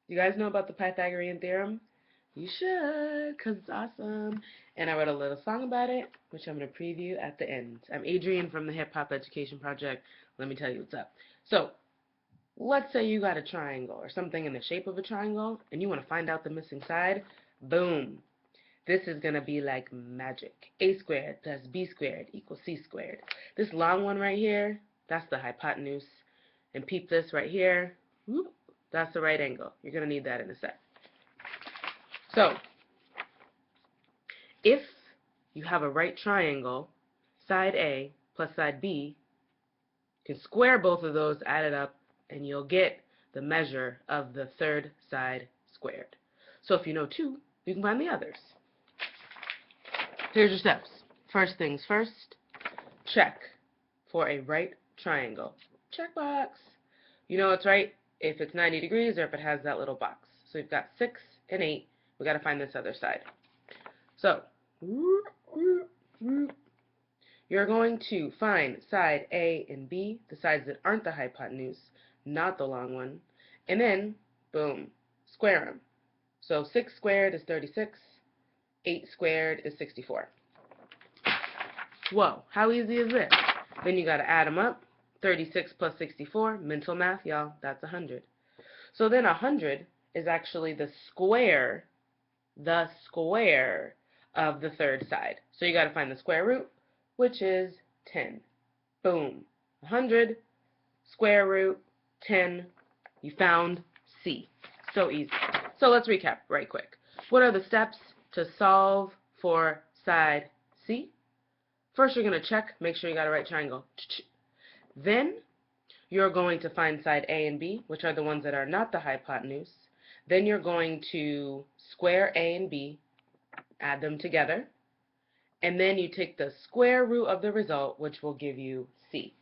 You guys know about the Pythagorean Theorem? You should, because it's awesome. And I wrote a little song about it, which I'm going to preview at the end. I'm Adrian from the Hip Hop Education Project. Let me tell you what's up. So, let's say you got a triangle or something in the shape of a triangle, and you want to find out the missing side. Boom. This is going to be like magic. A squared plus B squared equals C squared. This long one right here, that's the hypotenuse. And peep this right here. Whoop, that's the right angle. You're going to need that in a sec. So, if you have a right triangle, side A plus side B, you can square both of those, add it up, and you'll get the measure of the third side squared. So if you know 2, you can find the others. Here's your steps. First things first, check for a right triangle. Check box. You know it's right if it's 90 degrees or if it has that little box. So we've got 6 and 8. We've got to find this other side. So, you're going to find side A and B, the sides that aren't the hypotenuse, not the long one, and then, boom, square them. So 6 squared is 36, 8 squared is 64. Whoa, how easy is this? Then you got to add them up. 36 plus 64, mental math, y'all, that's 100. So then 100 is actually the square of the third side. So you got to find the square root, which is 10. Boom. 100, square root, 10. You found C. So easy. So let's recap right quick. What are the steps to solve for side C? First, you're going to check, make sure you got a right triangle. Then, you're going to find side A and B, which are the ones that are not the hypotenuse. Then you're going to square A and B, add them together, and then you take the square root of the result, which will give you C.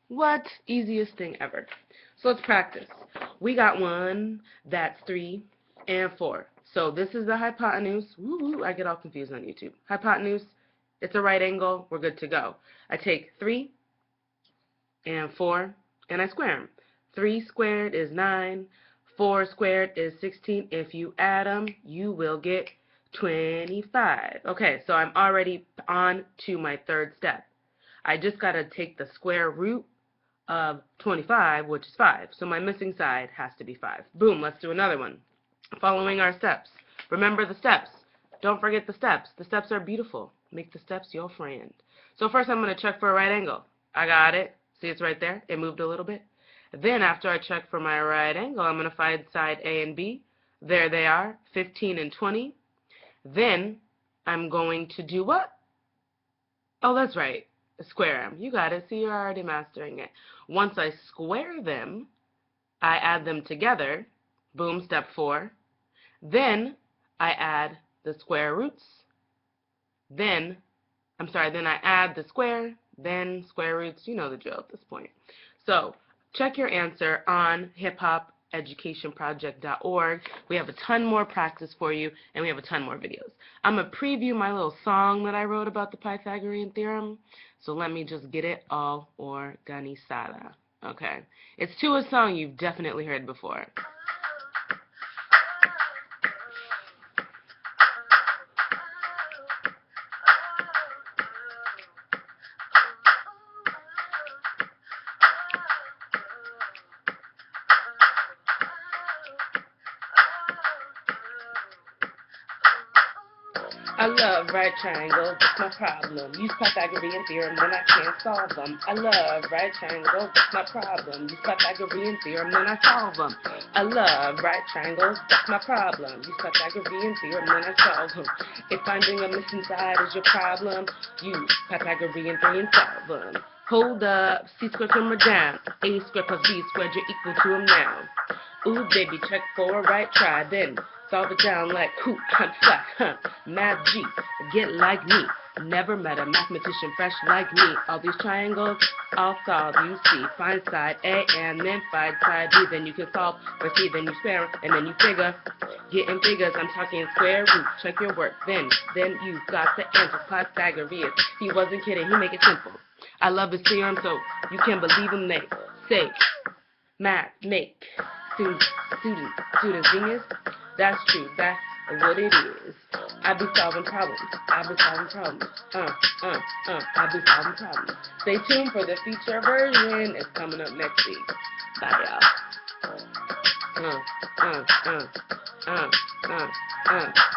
What? Easiest thing ever. So let's practice. We got one that's 3 and 4. So this is the hypotenuse. Woo, I get all confused on YouTube. Hypotenuse, it's a right angle. We're good to go. I take 3 and 4, and I square them. 3 squared is 9. 4 squared is 16. If you add them, you will get 25. Okay, so I'm already on to my third step. I just got to take the square root of 25, which is 5. So my missing side has to be 5. Boom, let's do another one. Following our steps. Remember the steps. Don't forget the steps. The steps are beautiful. Make the steps your friend. So first I'm going to check for a right angle. I got it. See, it's right there. It moved a little bit. Then after I check for my right angle, I'm going to find side A and B. There they are, 15 and 20. Then I'm going to do what? Oh, that's right. Square them. You got it. See, you're already mastering it. Once I square them, I add them together. Boom, step 4. Then I add the square roots. Then I add the square, then square roots. You know the drill at this point. So check your answer on hiphopeducationproject.org. We have a ton more practice for you, and we have a ton more videos. I'm going to preview my little song that I wrote about the Pythagorean Theorem. So let me just get it all organizada. Okay. It's to a song you've definitely heard before. I love right triangles, that's my problem. Use Pythagorean theorem, then I can't solve them. I love right triangles, that's my problem. Use Pythagorean theorem, then I solve them. I love right triangles, that's my problem. Use Pythagorean theorem, then I solve them. If finding a missing side is your problem, use Pythagorean theorem, solve them. Hold up, C squared come down. A squared plus B squared, you're equal to them now. Ooh, baby, check for a right try, then solve it down like hoop, hunt, flat, huh? Math G, get like me. Never met a mathematician fresh like me. All these triangles, all solved, you see. Find side A and then find side B. Then you can solve for C, then you square, and then you figure. Getting figures, I'm talking square root. Check your work, then you got the answer. Pythagorean, he wasn't kidding, he make it simple. I love his theorem, so you can believe him, they say, math, make student genius. That's true. That's what it is. I be solving problems. I be solving problems. I be solving problems. Stay tuned for the feature version. It's coming up next week. Bye, y'all.